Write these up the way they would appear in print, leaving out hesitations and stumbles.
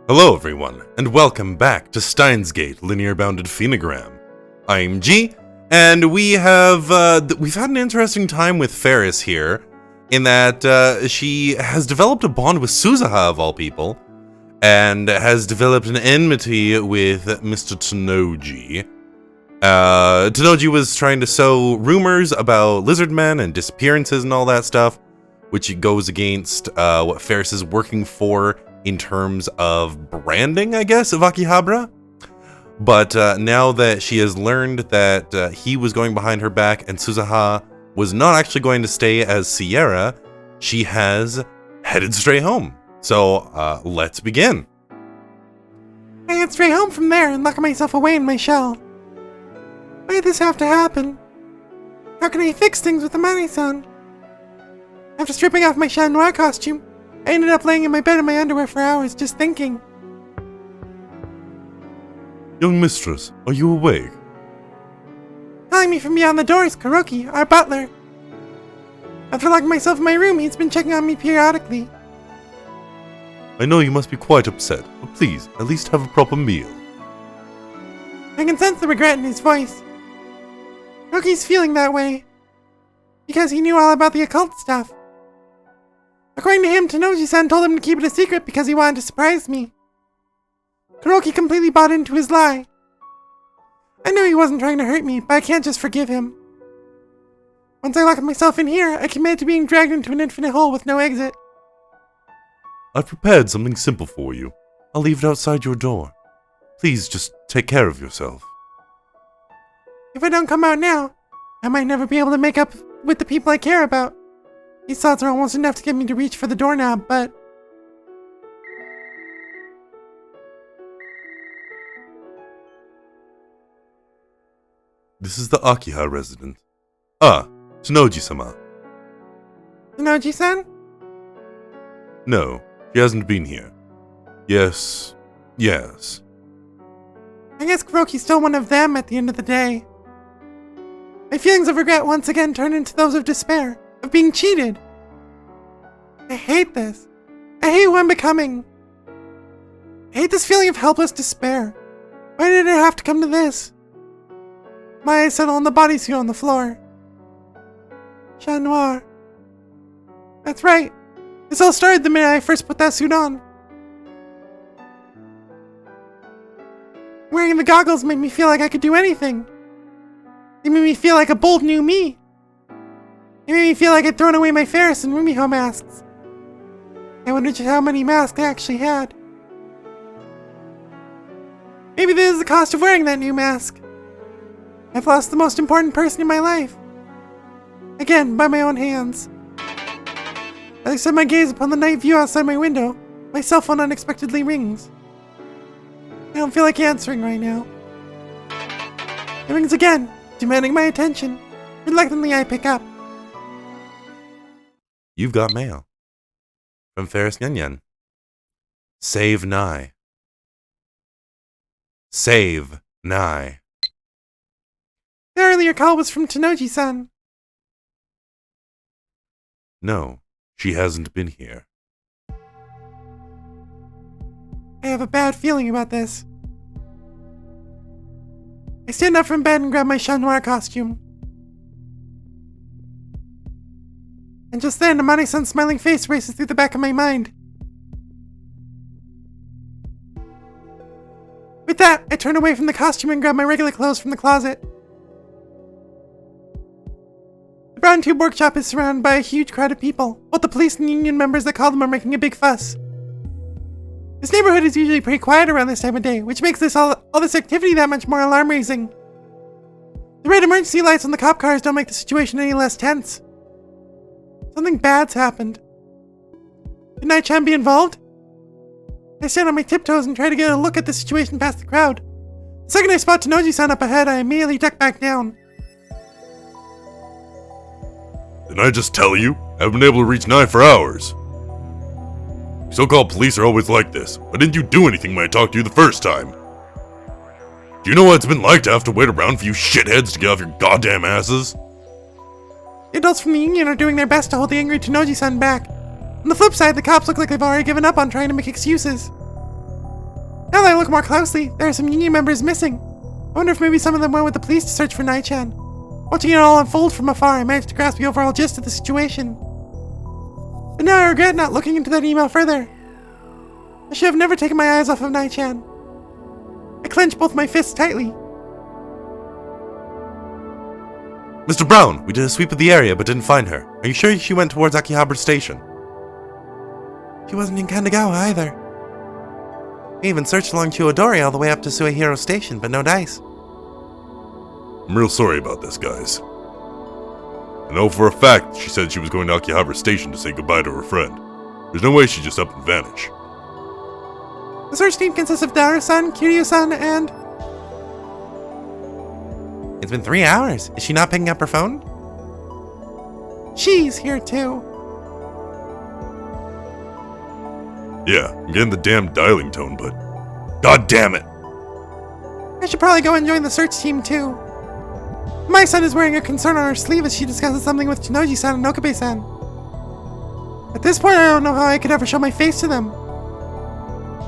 Hello everyone, and welcome back to Steins Linear Bounded Phenogram. I'm G, and we've had an interesting time with FARIS here, in that she has developed a bond with Suzuha of all people, and has developed an enmity with Mr. Tanoji. Tanoji was trying to sow rumors about lizard men and disappearances and all that stuff, which goes against what FARIS is working for in terms of branding, I guess, of Akihabara. But now that she has learned that he was going behind her back and Suzuha was not actually going to stay as Sierra, she has headed straight home. So let's begin. I head straight home from there and lock myself away in my shell. Why did this have to happen? How can I fix things with the Mane-san? After stripping off my Chat Noir costume, I ended up laying in my bed in my underwear for hours, just thinking. Young mistress, are you awake? Calling me from beyond the door is Kuroki, our butler. After locking myself in my room, he's been checking on me periodically. I know you must be quite upset, but please, at least have a proper meal. I can sense the regret in his voice. Kuroki's feeling that way because he knew all about the occult stuff. According to him, Tanoji-san told him to keep it a secret because he wanted to surprise me. Kuroki completely bought into his lie. I knew he wasn't trying to hurt me, but I can't just forgive him. Once I locked myself in here, I committed to being dragged into an infinite hole with no exit. I've prepared something simple for you. I'll leave it outside your door. Please just take care of yourself. If I don't come out now, I might never be able to make up with the people I care about. These thoughts are almost enough to get me to reach for the doorknob, but... This is the Akiha resident. Ah, Tanoji-sama. Tanoji-san? No, she hasn't been here. Yes. I guess Kuroki's still one of them at the end of the day. My feelings of regret once again turn into those of despair, of being cheated. I hate this. I hate who I'm becoming. I hate this feeling of helpless despair. Why did it have to come to this? My eyes settle on the bodysuit on the floor. Chat Noir. That's right. This all started the minute I first put that suit on. Wearing the goggles made me feel like I could do anything. They made me feel like a bold new me. It made me feel like I'd thrown away my FARIS and Rumiho masks. I wondered just how many masks I actually had. Maybe this is the cost of wearing that new mask. I've lost the most important person in my life. Again, by my own hands. As I set my gaze upon the night view outside my window, my cell phone unexpectedly rings. I don't feel like answering right now. It rings again, demanding my attention. Reluctantly, I pick up. You've got mail. From FARIS Nyan. Save Nai. Save Nai. The earlier call was from Tanoji-san. No, she hasn't been here. I have a bad feeling about this. I stand up from bed and grab my Chat Noir costume. And just then, Amane-san's smiling face races through the back of my mind. With that, I turn away from the costume and grab my regular clothes from the closet. The Brown Tube Workshop is surrounded by a huge crowd of people. Both the police and union members that call them are making a big fuss. This neighborhood is usually pretty quiet around this time of day, which makes all this activity that much more alarm-raising. The red emergency lights on the cop cars don't make the situation any less tense. Something bad's happened. Could Nai-chan be involved? I stand on my tiptoes and try to get a look at the situation past the crowd. The second I spot Tanoji-san up ahead, I immediately duck back down. Didn't I just tell you? I haven't been able to reach Nai for hours. So-called police are always like this. Why didn't you do anything when I talked to you the first time? Do you know what it's been like to have to wait around for you shitheads to get off your goddamn asses? The adults from the union are doing their best to hold the angry Tanoji-san back. On the flip side, the cops look like they've already given up on trying to make excuses. Now that I look more closely, there are some union members missing. I wonder if maybe some of them went with the police to search for Nai-chan. Watching it all unfold from afar, I managed to grasp the overall gist of the situation. But now I regret not looking into that email further. I should have never taken my eyes off of Nai-chan. I clenched both my fists tightly. Mr. Brown, we did a sweep of the area but didn't find her. Are you sure she went towards Akihabara Station? She wasn't in Kandagawa either. We even searched along Chuodori all the way up to Suehiro Station, but no dice. I'm real sorry about this, guys. I know for a fact she said she was going to Akihabara Station to say goodbye to her friend. There's no way she just up and vanished. The search team consists of Daru-san, Kiryu-san, and... It's been 3 hours. Is she not picking up her phone? She's here too. Yeah, I'm getting the damn dialing tone, but... God damn it! I should probably go and join the search team too. My son is wearing a concern on her sleeve as she discusses something with Chinoji-san and Okabe-san. At this point, I don't know how I could ever show my face to them.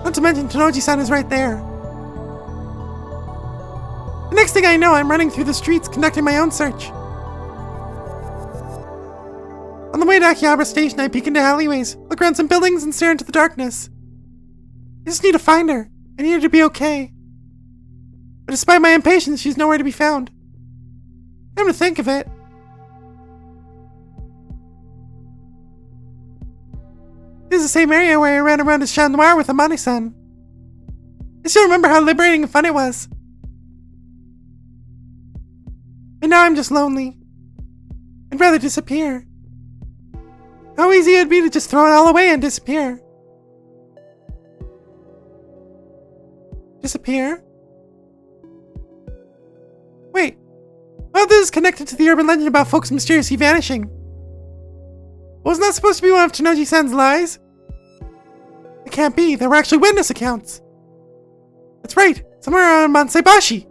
Not to mention Chinoji-san is right there. The next thing I know, I'm running through the streets conducting my own search. On the way to Akihabara Station, I peek into alleyways, look around some buildings, and stare into the darkness. I just need to find her. I need her to be okay. But despite my impatience, she's nowhere to be found. Come to think of it. This is the same area where I ran around as Chat Noir with Amane-san. I still remember how liberating and fun it was. And now I'm just lonely. I'd rather disappear. How easy it'd be to just throw it all away and disappear. Disappear? Wait. Well, this is connected to the urban legend about folks mysteriously vanishing. Wasn't that supposed to be one of Chinoji-san's lies? It can't be. There were actually witness accounts. That's right. Somewhere on Manseibashi.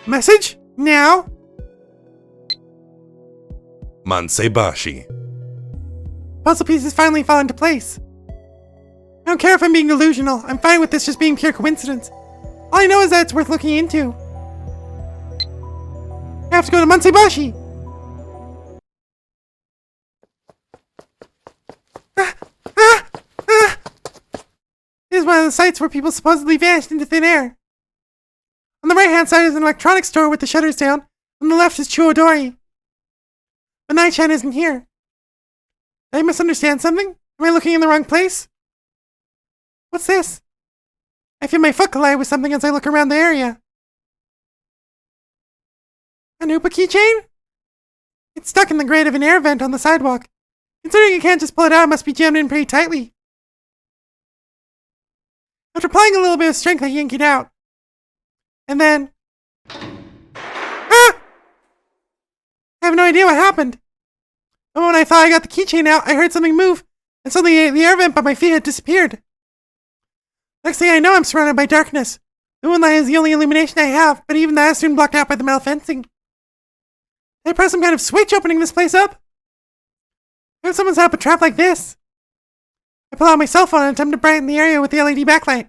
Message? Now? Manseibashi. Puzzle pieces finally fall into place. I don't care if I'm being delusional. I'm fine with this just being pure coincidence. All I know is that it's worth looking into. I have to go to Manseibashi. This is one of the sites where people supposedly vanished into thin air. On the right-hand side is an electronics store with the shutters down. On the left is Chuodori. But Nai-chan isn't here. Did I misunderstand something? Am I looking in the wrong place? What's this? I feel my foot collide with something as I look around the area. An Upa keychain? It's stuck in the grate of an air vent on the sidewalk. Considering you can't just pull it out, it must be jammed in pretty tightly. After applying a little bit of strength, I yank it out. And then... Ah! I have no idea what happened. But when I thought I got the keychain out, I heard something move, and suddenly the air vent by my feet had disappeared. Next thing I know, I'm surrounded by darkness. The moonlight is the only illumination I have, but even that is soon blocked out by the metal fencing. Did I press some kind of switch opening this place up? How would someone set up a trap like this? I pull out my cell phone and attempt to brighten the area with the LED backlight.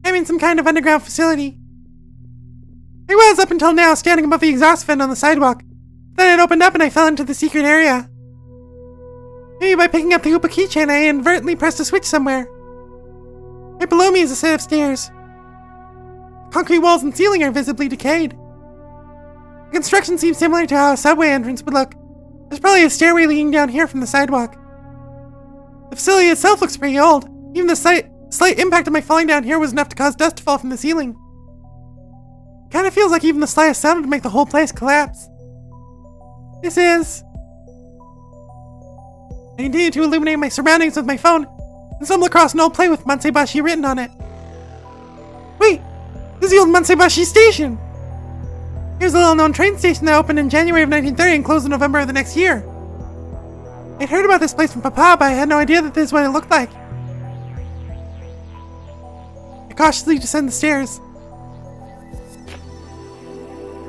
I'm in some kind of underground facility. I was up until now standing above the exhaust vent on the sidewalk. Then it opened up and I fell into the secret area. Maybe by picking up the Upa keychain, I inadvertently pressed a switch somewhere. Right below me is a set of stairs. Concrete walls and ceiling are visibly decayed. The construction seems similar to how a subway entrance would look. There's probably a stairway leading down here from the sidewalk. The facility itself looks pretty old. Even the slight impact of my falling down here was enough to cause dust to fall from the ceiling. Kinda feels like even the slightest sound would make the whole place collapse. This is... I continue to illuminate my surroundings with my phone and stumble across an old plate with Manseibashi written on it. Wait! This is the old Manseibashi station! Here's a little-known train station that opened in January of 1930 and closed in November of the next year. I'd heard about this place from Papa, but I had no idea that this is what it looked like. I cautiously descend the stairs.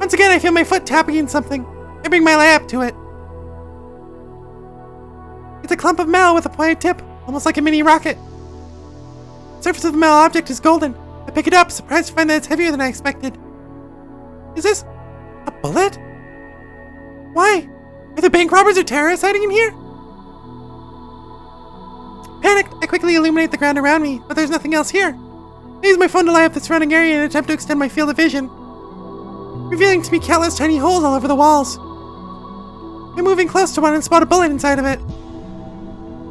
Once again, I feel my foot tapping in something. I bring my eye up to it. It's a clump of metal with a pointed tip, almost like a mini rocket. The surface of the metal object is golden. I pick it up, surprised to find that it's heavier than I expected. Is this a bullet? Why? Are there bank robbers or terrorists hiding in here? Panicked, I quickly illuminate the ground around me, but there's nothing else here. I use my phone to light up the surrounding area in an attempt to extend my field of vision, revealing to me countless tiny holes all over the walls. I'm moving close to one and spot a bullet inside of it.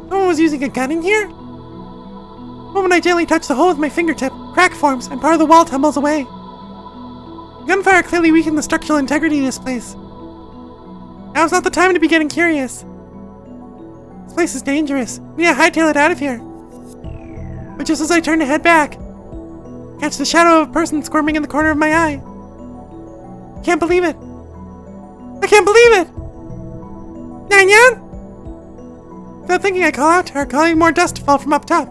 Someone was using a gun in here? The moment I gently touch the hole with my fingertip, crack forms and part of the wall tumbles away. The gunfire clearly weakened the structural integrity of this place. Now is not the time to be getting curious. This place is dangerous. We need to hightail it out of here. But just as I turn to head back, I catch the shadow of a person squirming in the corner of my eye. I can't believe it. I can't believe it! Nanyan? Without thinking, I call out to her, calling more dust to fall from up top.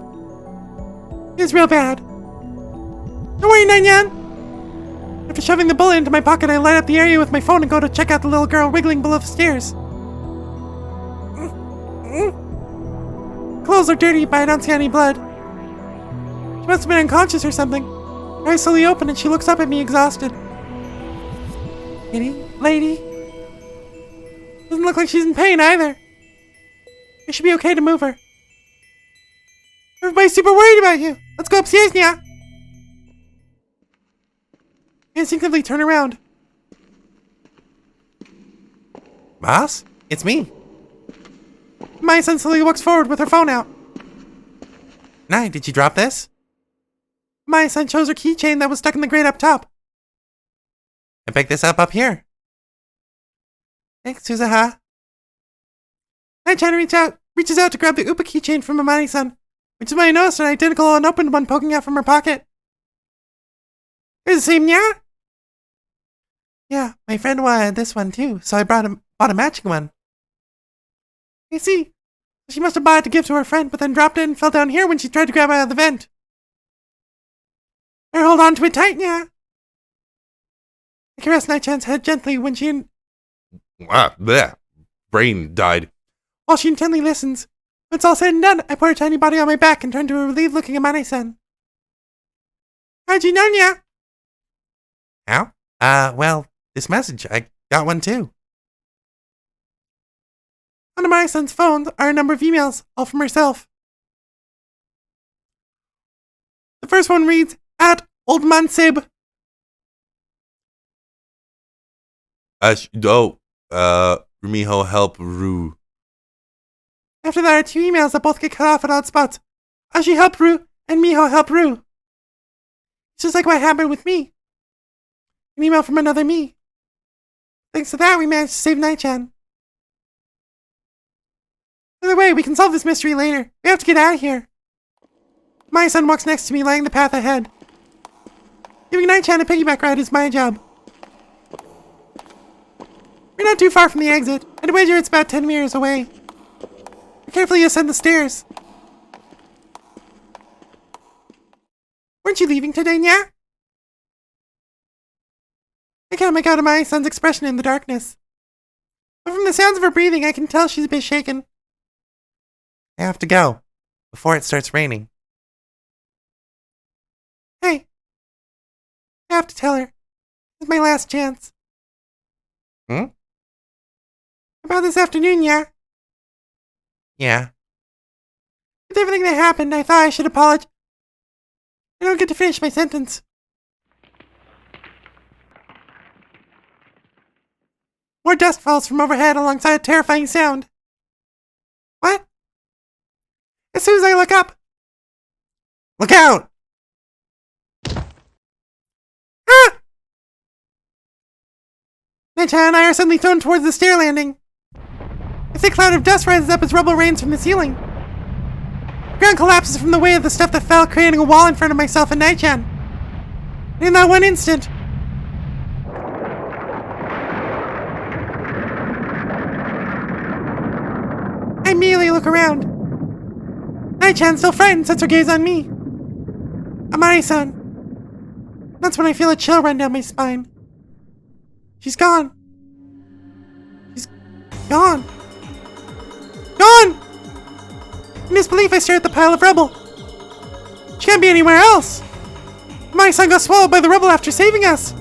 It's real bad. Don't worry, Nanyan. After shoving the bullet into my pocket, I light up the area with my phone and go to check out the little girl wiggling below the stairs. Clothes are dirty, but I don't see any blood. She must have been unconscious or something. Her eyes slowly open and she looks up at me exhausted. Lady? Doesn't look like she's in pain either. It should be okay to move her. Everybody's super worried about you. Let's go upstairs now. I instinctively turn around. Boss? It's me. Mai-san slowly walks forward with her phone out. Nai, did you drop this? Mai-san shows her keychain that was stuck in the grate up top. I picked this up here. Thanks, Suzaha. Nai-chan reaches out to grab the Upa keychain from Amani-san, which is when I noticed an identical unopened one poking out from her pocket. Is the same, yeah? Yeah, my friend wanted this one too, so I bought a matching one. I see. She must have bought it to give to her friend, but then dropped it and fell down here when she tried to grab it out of the vent. Better hold on to it tight, yeah. I caress Nai-chan's head gently when she Bleh. Brain died. while she intently listens. When it's all said and done, I put her tiny body on my back and turn to a relieved looking Amane-san. How'd you know, yeah? How? Well, this message, I got one too. On Amane-san's phone are a number of emails, all from herself. The first one reads, Old Man Sib. Rumiho help Ru. After that are two emails that both get cut off at odd spots. Ashi help Ru and Miho help Ru. It's just like what happened with me. An email from another me. Thanks to that, we managed to save Nai-chan. By the way, we can solve this mystery later. We have to get out of here. My son walks next to me, lighting the path ahead. Giving Nai-chan a piggyback ride is my job. We're not too far from the exit. I'd wager it's about 10 meters away. We carefully ascend the stairs. Weren't you leaving today, Nya? I can't make out my son's expression in the darkness. But from the sounds of her breathing, I can tell she's a bit shaken. I have to go before it starts raining. Hey. I have to tell her. It's my last chance. About this afternoon, yeah? Yeah. With everything that happened, I thought I should apologize. I don't get to finish my sentence. More dust falls from overhead alongside a terrifying sound. What? As soon as I look up. Look out! Ah! Nai-chan and I are suddenly thrown towards the stair landing. A thick cloud of dust rises up as rubble rains from the ceiling. The ground collapses from the weight of the stuff that fell, creating a wall in front of myself and Nai-chan. In that one instant, I immediately look around. Nai-chan, still frightened, sets her gaze on me. Amari-san. That's when I feel a chill run down my spine. She's gone. She's gone. Gone! In disbelief, I stare at the pile of rubble. She can't be anywhere else. My son got swallowed by the rubble after saving us.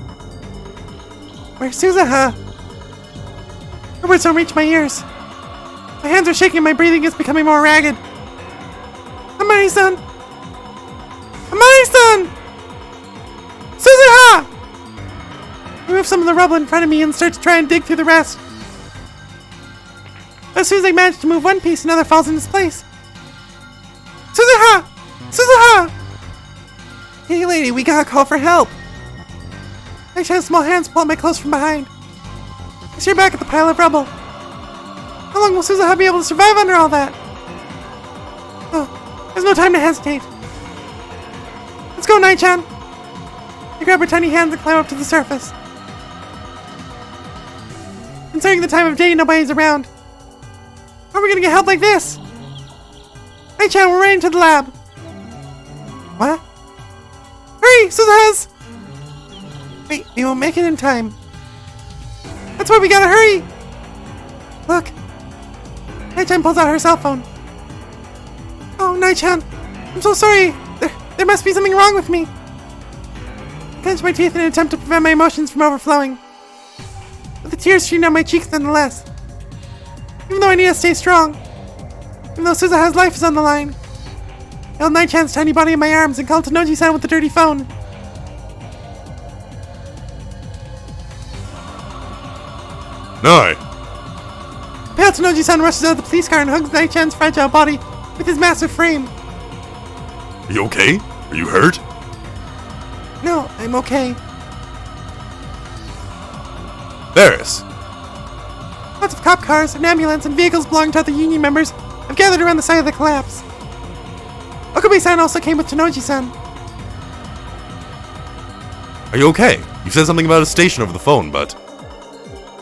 Where's Suzuha? Her words don't reach my ears. My hands are shaking and my breathing is becoming more ragged. Amari-san! Amari-san! Suzuha! I move some of the rubble in front of me and start to try and dig through the rest. As soon as I manage to move one piece, another falls in its place. Suzuha! Suzuha! Hey lady, we gotta call for help. I have small hands pull at my clothes from behind. I stare back at the pile of rubble. How long will Suzuha be able to survive under all that? Oh, there's no time to hesitate. Let's go, Nai-chan. I grab her tiny hands and climb up to the surface. Considering the time of day, nobody's around. How are we gonna get help like this? Nai-chan, we're right into the lab. What? Hurry, Suzuha's! Wait, we won't make it in time. That's why we gotta hurry! Look. Nai-chan pulls out her cell phone. Oh, Nai-chan, I'm so sorry. There must be something wrong with me. I clench my teeth in an attempt to prevent my emotions from overflowing. But the tears stream down my cheeks nonetheless. Even though I need to stay strong. Even though Suzuha's life is on the line. I held Nai-chan's tiny body in my arms and called to Noji-san with the dirty phone. Nai! Pale Tanoji-san rushes out of the police car and hugs Nai-chan's fragile body with his massive frame. Are you okay? Are you hurt? No, I'm okay. FARIS! Lots of cop cars, an ambulance, and vehicles belonging to other union members have gathered around the site of the collapse. Okabe-san also came with Tanoji-san. Are you okay? You said something about a station over the phone, but...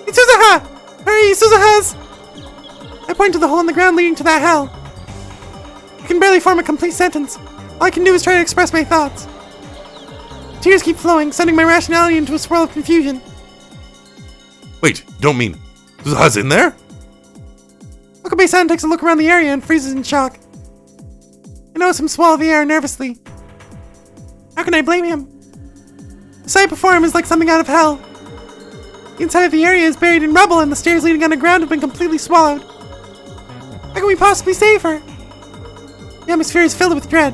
It's Suzuha! Hurry, Suzuha's! I point to the hole in the ground leading to that hell. I can barely form a complete sentence. All I can do is try to express my thoughts. Tears keep flowing, sending my rationality into a swirl of confusion. Wait, you don't mean... Suzuha's in there? Okabe-san takes a look around the area and freezes in shock. I notice him swallow the air nervously. How can I blame him? The sight before him is like something out of hell. The inside of the area is buried in rubble and the stairs leading underground have been completely swallowed. How can we possibly save her? The atmosphere is filled with dread.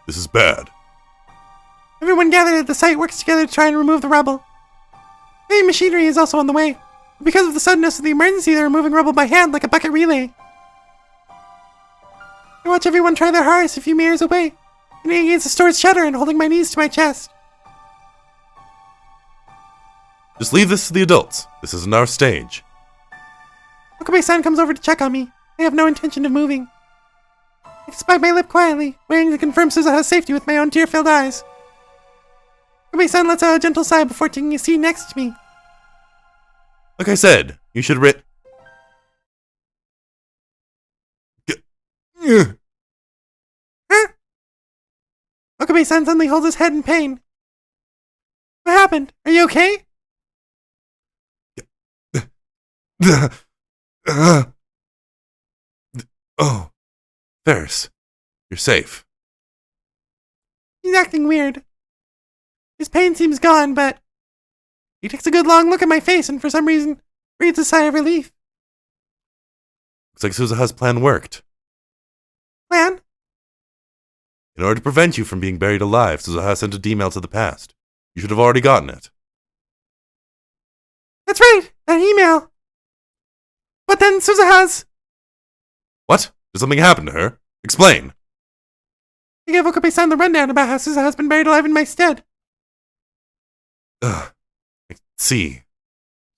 This is bad. Everyone gathered at the site works together to try and remove the rubble. Heavy machinery is also on the way. But because of the suddenness of the emergency, they're removing rubble by hand like a bucket relay. I watch everyone try their hardest a few meters away, leaning against the store's shutter and holding my knees to my chest. Just leave this to the adults. This isn't our stage. Okabe-san comes over to check on me. I have no intention of moving. I spike my lip quietly, waiting to confirm Suzuha's safety with my own tear-filled eyes. Okabe-san lets out a gentle sigh before taking a seat next to me. Like I said, you should Huh? Okabe-san suddenly holds his head in pain. What happened? Are you okay? Oh, FARIS, you're safe. He's acting weird. His pain seems gone, but he takes a good long look at my face and for some reason breathes a sigh of relief. Looks like Suzuha's plan worked. Plan? In order to prevent you from being buried alive, Suzuha sent a email to the past. You should have already gotten it. That's right, that email. But then Suzuha's... What? Did something happen to her? Explain. I gave Okabe-san the rundown about how Suzuha's been buried alive in my stead. Ugh. I see.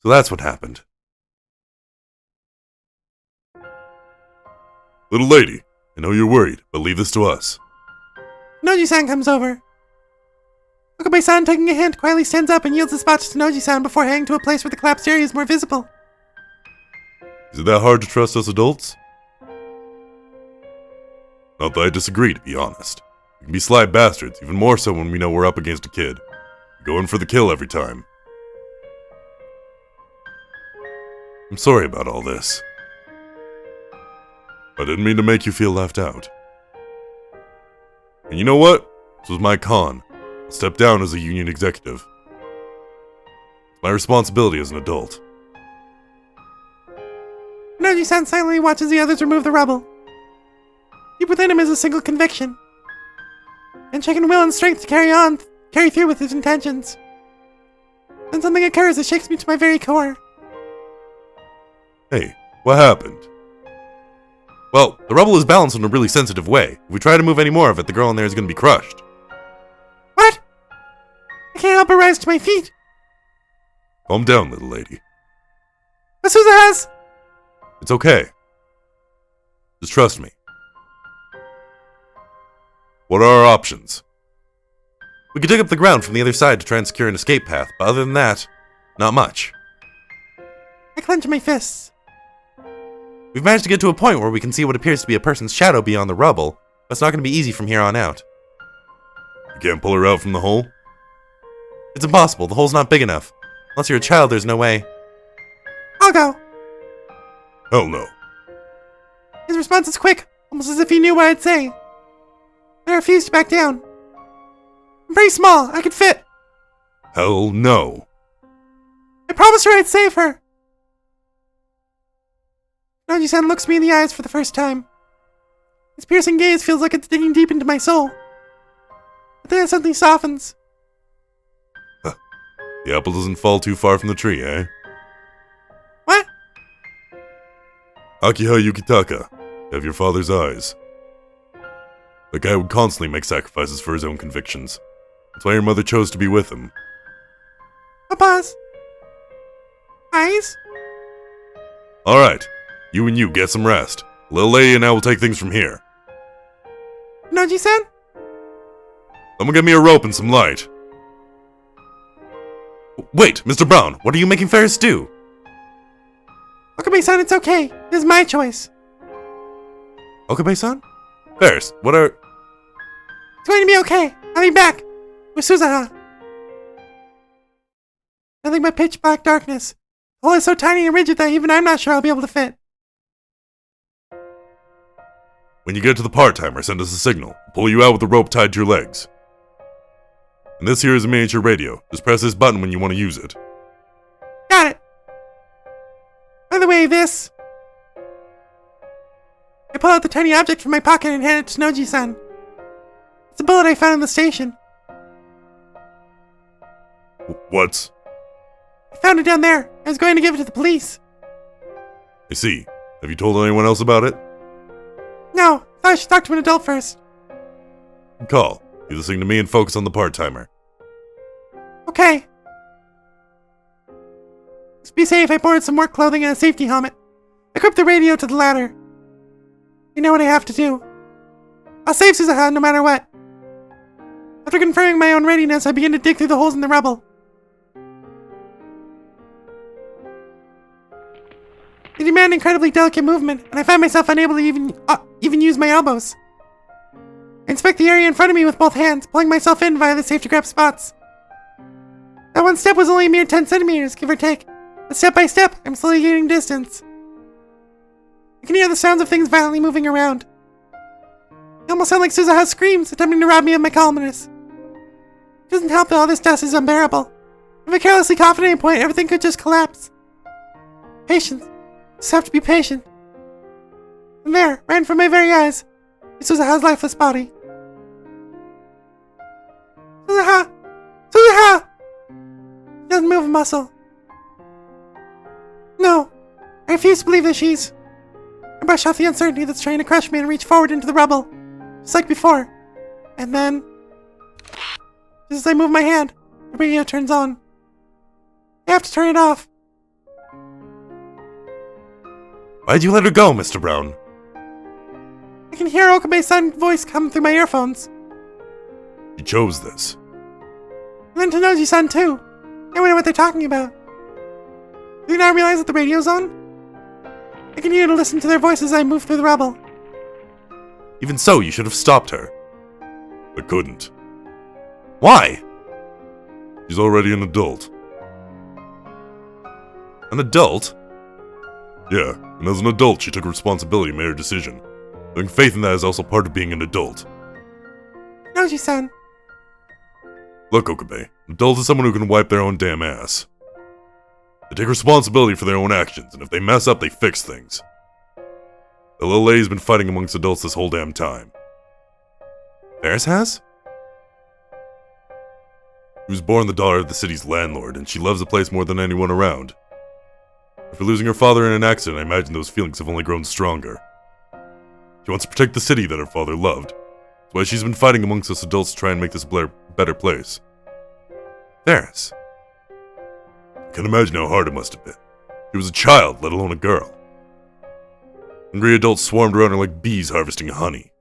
So that's what happened. Little lady, I know you're worried, but leave this to us. Noji-san comes over. Okabe-san, taking a hint, quietly stands up and yields the spot to Noji-san before heading to a place where the collapsed area is more visible. Is it that hard to trust us adults? Not that I disagree, to be honest. We can be sly bastards, even more so when we know we're up against a kid. We go in for the kill every time. I'm sorry about all this. I didn't mean to make you feel left out. And you know what? This was my con. I'll step down as a union executive. It's my responsibility as an adult. Noji-san silently watches the others remove the rubble. Deep within him is a single conviction. And checking will and strength to carry through with his intentions. Then something occurs that shakes me to my very core. Hey, what happened? Well, the rubble is balanced in a really sensitive way. If we try to move any more of it, the girl in there is going to be crushed. What? I can't help but rise to my feet. Calm down, little lady. Masuza has... It's okay. Just trust me. What are our options? We could dig up the ground from the other side to try and secure an escape path, but other than that, not much. I clench my fists. We've managed to get to a point where we can see what appears to be a person's shadow beyond the rubble, but it's not going to be easy from here on out. You can't pull her out from the hole? It's impossible, the hole's not big enough. Unless you're a child, there's no way. I'll go. Hell no. His response is quick, almost as if he knew what I'd say. I refuse to back down. I'm pretty small, I could fit. Hell no. I promised her I'd save her. Noji-san looks me in the eyes for the first time. His piercing gaze feels like it's digging deep into my soul. But then something softens. The apple doesn't fall too far from the tree, eh? What? Akiha Yukitaka, you have your father's eyes. The guy would constantly make sacrifices for his own convictions. That's why your mother chose to be with him. Papa's eyes? Alright, you and you get some rest. Little lady and I will take things from here. Noji-san? Someone get me a rope and some light. Wait, Mr. Brown, what are you making Faris do? Okabe-san, it's okay. This is my choice. Okabe-san? Faris, what are... It's going to be okay. I'll be back. With Suzaha. Nothing but pitch black darkness. The hole is so tiny and rigid that even I'm not sure I'll be able to fit. When you get to the part-timer, send us a signal. We'll pull you out with a rope tied to your legs. And this here is a miniature radio. Just press this button when you want to use it. Got it. By the way, this... I pull out the tiny object from my pocket and hand it to Noji-san. It's a bullet I found in the station. What? I found it down there. I was going to give it to the police. I see. Have you told anyone else about it? No, I thought I should talk to an adult first. Good call. Leave this thing to me and focus on the part-timer. Okay. To be safe, I borrowed some work clothing and a safety helmet. I equipped the radio to the ladder. You know what I have to do. I'll save Suzaha no matter what. After confirming my own readiness, I begin to dig through the holes in the rubble. They demand incredibly delicate movement, and I find myself unable to even use my elbows. I inspect the area in front of me with both hands, pulling myself in via the safety grab spots. That one step was only a mere 10 centimeters, give or take, but step by step, I'm slowly gaining distance. I can hear the sounds of things violently moving around. They almost sound like Suzaha's screams, attempting to rob me of my calmness. It doesn't help that all this dust is unbearable. If I carelessly cough at any point, everything could just collapse. Patience. Just have to be patient. And there, right in front of my very eyes, is Suzaha's lifeless body. Suzaha! Suzaha! She doesn't move a muscle. No, I refuse to believe that she's... I brush off the uncertainty that's trying to crush me and reach forward into the rubble, just like before. And then, just as I move my hand, the radio turns on. I have to turn it off. Why'd you let her go, Mr. Brown? I can hear Okabe-san's voice come through my earphones. You chose this. And then Tanoji-san too. I wonder what they're talking about. Do you not realize that the radio's on? I continue to listen to their voices as I move through the rubble. Even so, you should have stopped her. I couldn't. Why? She's already an adult. An adult? Yeah, and as an adult, she took responsibility and made her decision. Having faith in that is also part of being an adult. Noji-san. Look, Okabe, an adult is someone who can wipe their own damn ass. They take responsibility for their own actions, and if they mess up, they fix things. The little lady's been fighting amongst adults this whole damn time. Faris has? She was born the daughter of the city's landlord, and she loves the place more than anyone around. After losing her father in an accident, I imagine those feelings have only grown stronger. She wants to protect the city that her father loved. That's why she's been fighting amongst us adults to try and make this a better place. Faris. I can imagine how hard it must have been. She was a child, let alone a girl. Hungry adults swarmed around her like bees harvesting honey.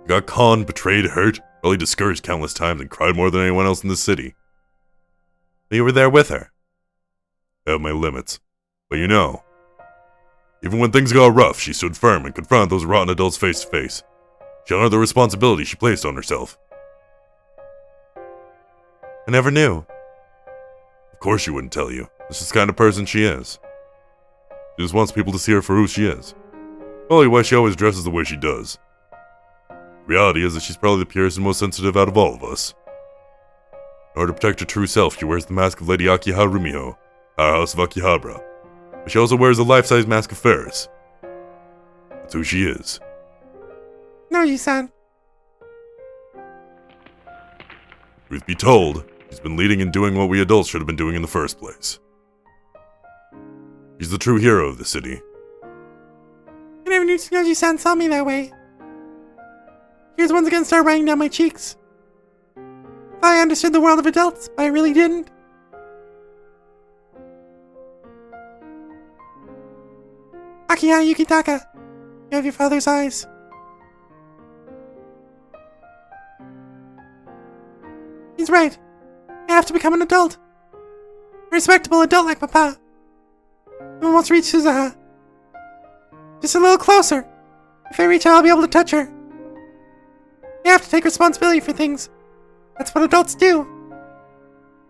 She got conned, betrayed, hurt, probably discouraged countless times, and cried more than anyone else in the city. You were there with her. I have my limits. But you know, even when things got rough, she stood firm and confronted those rotten adults face to face. She honored the responsibility she placed on herself. I never knew. Of course she wouldn't tell you. This is the kind of person she is. She just wants people to see her for who she is. Probably why she always dresses the way she does. The reality is that she's probably the purest and most sensitive out of all of us. In order to protect her true self, she wears the mask of Lady Akiha Rumiho, Powerhouse of Akihabara. But she also wears a life-size mask of Faris. That's who she is. Noji-san. Truth be told, she's been leading and doing what we adults should have been doing in the first place. She's the true hero of the city. I never knew Noji-san saw me that way. Tears once again started running down my cheeks. Thought I understood the world of adults, but I really didn't. Akiha Yukitaka, you have your father's eyes. He's right. I have to become an adult. A respectable adult like Papa. I almost reached Suzaha. Just a little closer. If I reach her, I'll be able to touch her. You have to take responsibility for things. That's what adults do.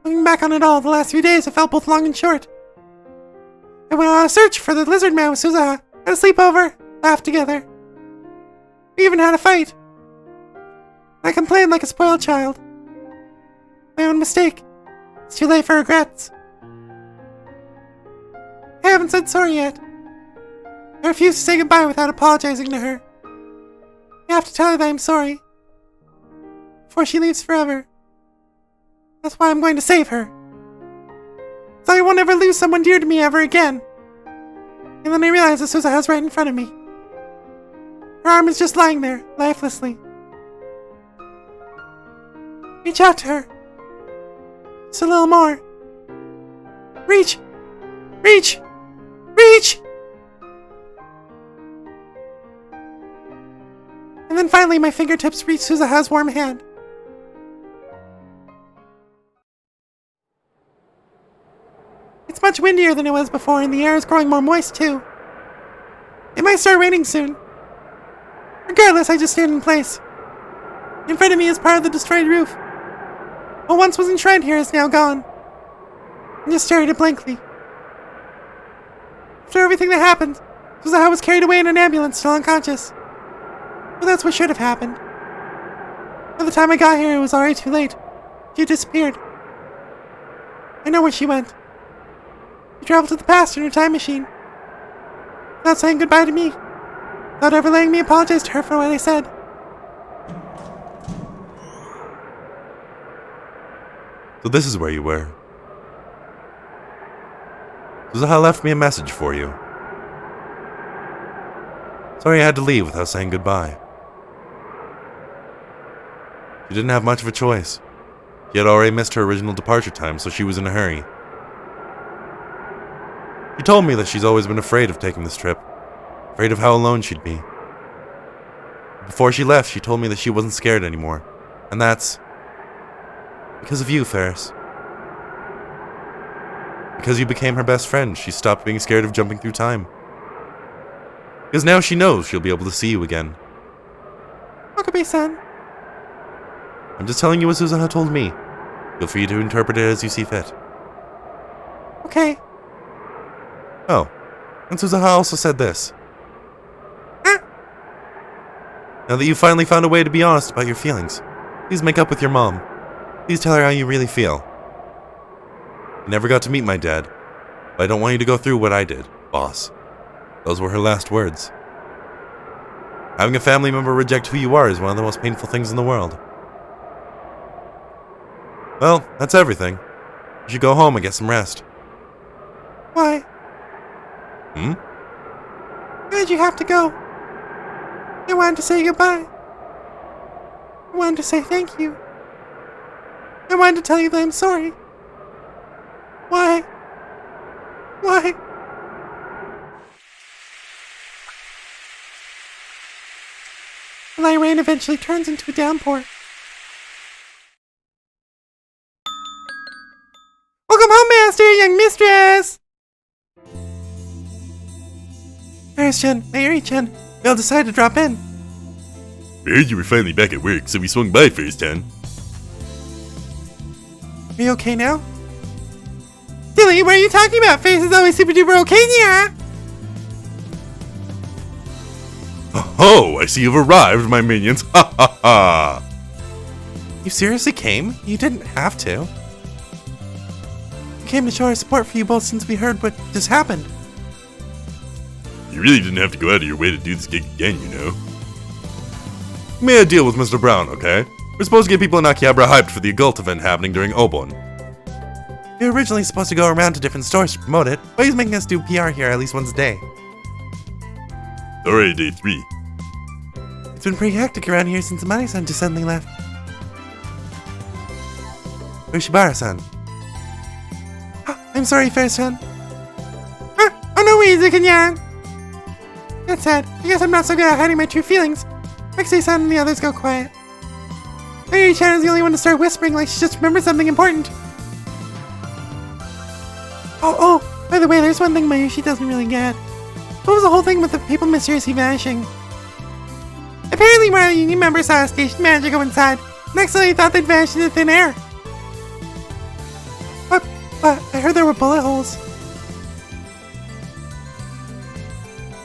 Looking back on it all, the last few days have felt both long and short. I went on a search for the lizard man with Suzaha, had a sleepover, laughed together. We even had a fight. I complained like a spoiled child. My own mistake. It's too late for regrets. I haven't said sorry yet. I refuse to say goodbye without apologizing to her. I have to tell her that I'm sorry. Before she leaves forever. That's why I'm going to save her. So I won't ever lose someone dear to me ever again. And then I realize that Suzaha's right in front of me. Her arm is just lying there, lifelessly. Reach out to her. Just a little more. Reach! Reach! Reach! And then finally my fingertips reach Suzaha's warm hand. It's much windier than it was before, and the air is growing more moist too. It might start raining soon. Regardless, I just stand in place. In front of me is part of the destroyed roof. What once was enshrined here is now gone. I just stare at it blankly. After everything that happened, Suzaha was carried away in an ambulance, still unconscious. But that's what should have happened. By the time I got here, it was already too late. She had disappeared. I know where she went. She traveled to the past in her time machine. Without saying goodbye to me. Without ever letting me apologize to her for what I said. So this is where you were. Suzaha left me a message for you. Sorry I had to leave without saying goodbye. She didn't have much of a choice. She had already missed her original departure time, so she was in a hurry. She told me that she's always been afraid of taking this trip, afraid of how alone she'd be. Before she left, she told me that she wasn't scared anymore, and that's because of you, Faris. Because you became her best friend, she stopped being scared of jumping through time. Because now she knows she'll be able to see you again. Okabe-san, I'm just telling you what Suzuha told me. Feel free to interpret it as you see fit. Okay. Oh, and Suzuha also said this. Now that you finally found a way to be honest about your feelings, please make up with your mom. Please tell her how you really feel. I never got to meet my dad, but I don't want you to go through what I did, boss. Those were her last words. Having a family member reject who you are is one of the most painful things in the world. Well, that's everything. You should go home and get some rest. Why? Why'd you have to go? I wanted to say goodbye. I wanted to say thank you. I wanted to tell you that I'm sorry. Why? Why? The light rain eventually turns into a downpour. Welcome home, Master, young mistress! Faris-chan, Mayuri-chan, we all decided to drop in. We heard you were finally back at work, so we swung by first, hon. Are you okay now? Silly, what are you talking about? Face is always super duper okay, yeah? Oh, I see you've arrived, my minions. Ha ha ha. You seriously came? You didn't have to. We came to show our support for you both since we heard what just happened. You really didn't have to go out of your way to do this gig again, you know. You made a deal with Mr. Brown, okay? We're supposed to get people in Akihabara hyped for the Occult event happening during Obon. We were originally supposed to go around to different stores to promote it, but he's making us do PR here at least once a day. Already day 3. It's been pretty hectic around here since Amani-san just suddenly left. Ushibara-san. I'm sorry, Faris-chan. Oh no, Izuku-nyan! That's sad. I guess I'm not so good at hiding my true feelings. Rexy-san and the others go quiet. Mayuri-chan is the only one to start whispering like she just remembered something important. Oh, by the way, there's one thing Mayushi doesn't really get. What was the whole thing with the people mysteriously vanishing? Apparently one of the union members saw a station manager go inside. Next thing he thought they'd vanished into thin air. But I heard there were bullet holes.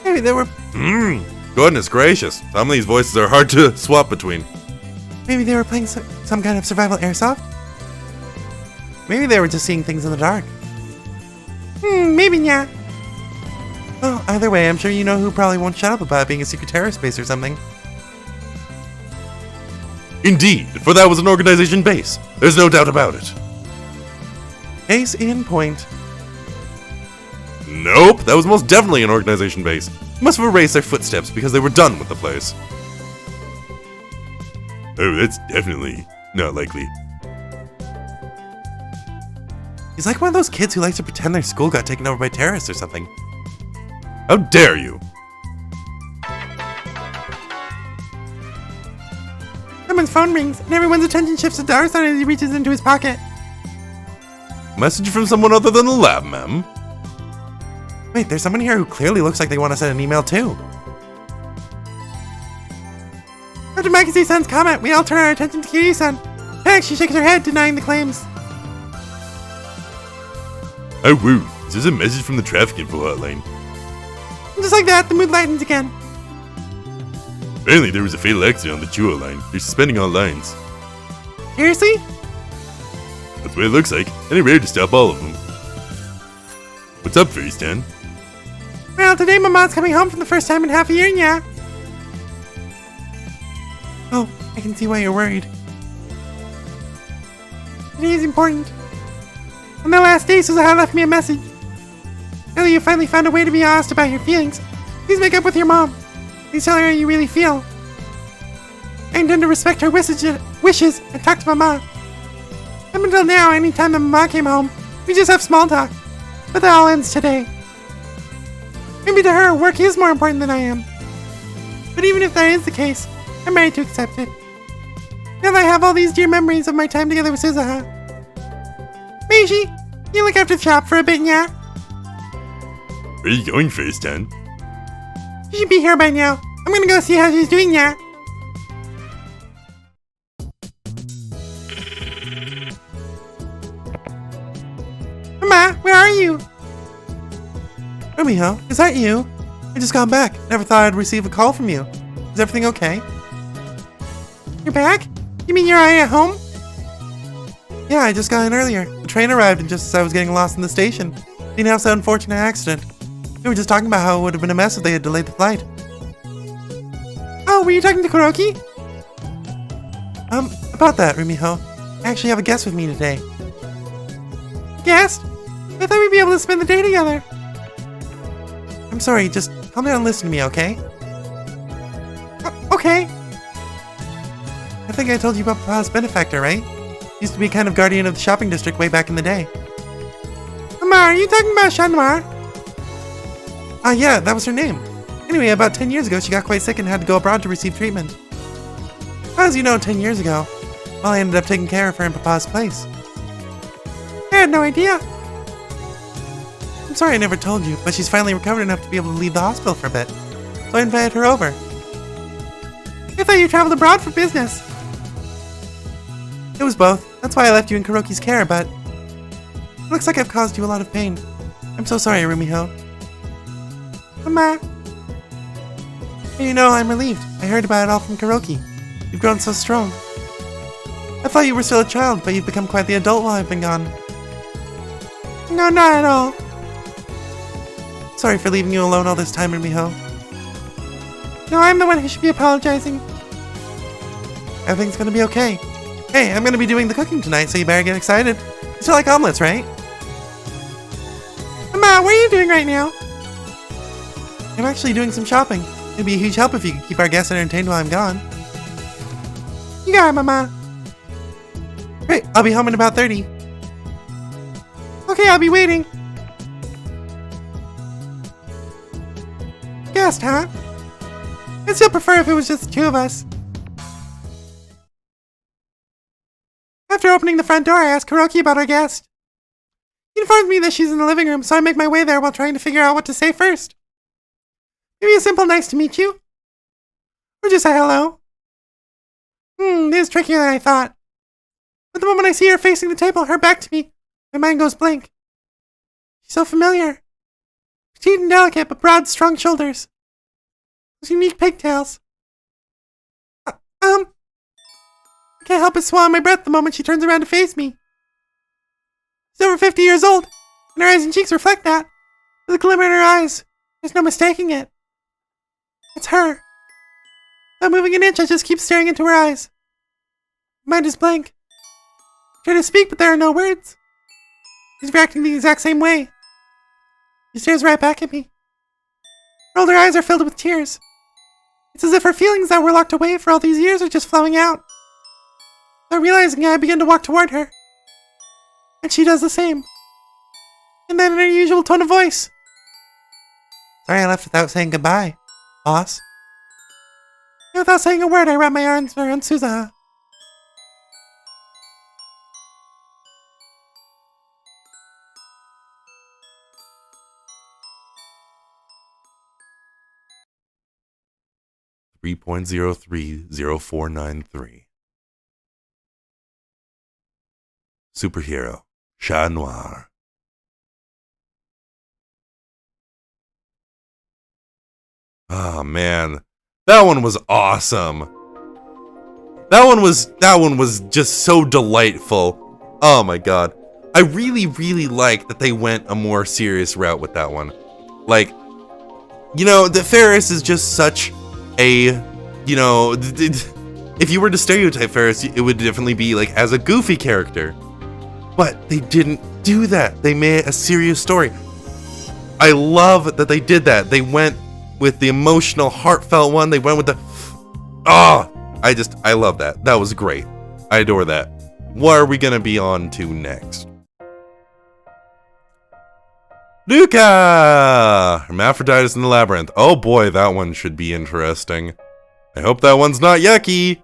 Maybe there were... Goodness gracious. Some of these voices are hard to swap between. Maybe they were playing some kind of survival airsoft? Maybe they were just seeing things in the dark. Maybe yeah. Well, either way, I'm sure you know who probably won't shut up about it being a secret terrorist base or something. Indeed, for that was an organization base. There's no doubt about it. Case in point. Nope, that was most definitely an organization base. They must have erased their footsteps because they were done with the place. Oh, that's definitely not likely. He's like one of those kids who likes to pretend their school got taken over by terrorists or something. How dare you? Someone's phone rings, and everyone's attention shifts to Dara-san as he reaches into his pocket. Message from someone other than the lab, ma'am. Wait, there's someone here who clearly looks like they want to send an email too. After Makase-san's comment, we all turn our attention to Kiryu-san. Heck, she shakes her head, denying the claims. Oh, woo. Is this a message from the traffic info hotline? And just like that, the mood lightens again. Apparently, there was a fatal accident on the Chuo line. They're suspending all lines. Seriously? That's what it looks like, and they're ready to stop all of them. What's up, Fairy Stan? Well, today my mom's coming home for the first time in half a year, yeah. Oh, I can see why you're worried. Today is important. On the last day, Suzuha left me a message. Now that you finally found a way to be honest about your feelings, please make up with your mom. Please tell her how you really feel. I intend to respect her wishes and talk to Mama. Up until now, anytime that Mama came home, we just have small talk. But that all ends today. Maybe to her, work is more important than I am. But even if that is the case, I'm ready to accept it. Now that I have all these dear memories of my time together with Suzuha. Meiji, you look after the shop for a bit, yeah? Where are you going, Fairy Stan? She should be here by now. I'm gonna go see how she's doing, yeah? Rumiho, is that you? I just got back. Never thought I'd receive a call from you. Is everything okay? You're back? You mean you're at home? Yeah, I just got in earlier. The train arrived and just as I was getting lost in the station. You know, so unfortunate accident. We were just talking about how it would have been a mess if they had delayed the flight. Oh, were you talking to Kuroki? About that, Rumiho. I actually have a guest with me today. Guest? I thought we'd be able to spend the day together. I'm sorry, just calm down and listen to me, okay? Okay. I think I told you about Papa's benefactor, right? Used to be kind of guardian of the shopping district way back in the day. Mama, are you talking about Shanmar? Yeah, that was her name. Anyway, about 10 years ago, she got quite sick and had to go abroad to receive treatment. As you know, 10 years ago, well, I ended up taking care of her in Papa's place. I had no idea. I'm sorry I never told you, but she's finally recovered enough to be able to leave the hospital for a bit. So I invited her over. I thought you traveled abroad for business. It was both. That's why I left you in Kuroki's care, but it looks like I've caused you a lot of pain. I'm so sorry, Rumiho. Mama. You know, I'm relieved. I heard about it all from Kuroki. You've grown so strong. I thought you were still a child, but you've become quite the adult while I've been gone. No, not at all. Sorry for leaving you alone all this time, Rumiho. No, I'm the one who should be apologizing. Everything's gonna be okay. Hey, I'm gonna be doing the cooking tonight, so you better get excited. You still like omelets, right? Mama, what are you doing right now? I'm actually doing some shopping. It'd be a huge help if you could keep our guests entertained while I'm gone. You got it, Mama. Great, I'll be home in about 30. Okay, I'll be waiting. Guest, huh? I'd still prefer if it was just the two of us. After opening the front door, I asked Kuroki about our guest. He informed me that she's in the living room, so I make my way there while trying to figure out what to say first. Maybe a simple nice to meet you? Or just a hello? This is trickier than I thought. But the moment I see her facing the table, her back to me, my mind goes blank. She's so familiar. Petite and delicate, but broad, strong shoulders. Those unique pigtails. I can't help but swallow my breath the moment she turns around to face me. She's over 50 years old, and her eyes and cheeks reflect that. With a glimmer in her eyes, there's no mistaking it. It's her. Not moving an inch, I just keep staring into her eyes. My mind is blank. I try to speak, but there are no words. She's reacting the exact same way. She stares right back at me. Her older eyes are filled with tears. It's as if her feelings that were locked away for all these years are just flowing out. Not realizing it, I begin to walk toward her. And she does the same. And then in her usual tone of voice. Sorry I left without saying goodbye, boss. And without saying a word, I wrap my arms around Suzaha. .030493 Superhero Chat Noir. Oh man, that one was awesome. That one was just so delightful. Oh my god. I really like that they went a more serious route with that one. Like, you know, the FARIS is just such a, you know, if you were to stereotype FARIS, it would definitely be like as a goofy character. But they didn't do that. They made a serious story. I love that they did that. They went with the emotional, heartfelt one. They went with the, I love that. That was great. I adore that. What are we gonna be on to next? Luca! Hermaphroditus in the Labyrinth. Oh boy, that one should be interesting. I hope that one's not yucky.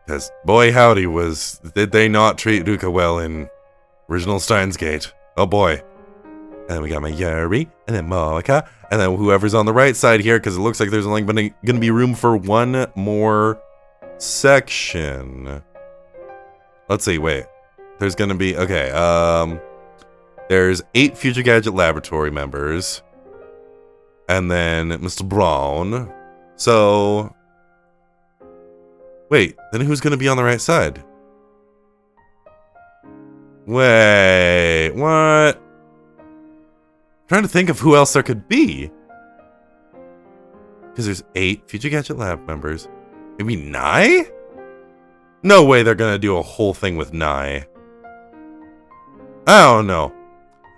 Because, boy howdy, did they not treat Luca well in original Steins Gate. Oh boy. And then we got my Yuri, and then Monica, and then whoever's on the right side here, because it looks like there's only gonna be room for one more section. Let's see, wait. There's gonna be, okay, There's 8 Future Gadget Laboratory members. And then Mr. Brown. So... Wait, then who's going to be on the right side? Wait, what? I'm trying to think of who else there could be. Because there's 8 Future Gadget Lab members. Maybe Nye? No way they're going to do a whole thing with Nye. I don't know.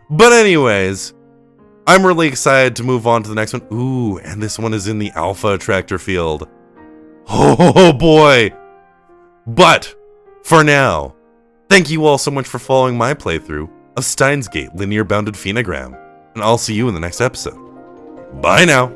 But anyways, I'm really excited to move on to the next one. Ooh, and this one is in the Alpha Attractor field. Oh boy. But, for now, thank you all so much for following my playthrough of Steins Gate Linear Bounded Phenogram. And I'll see you in the next episode. Bye now.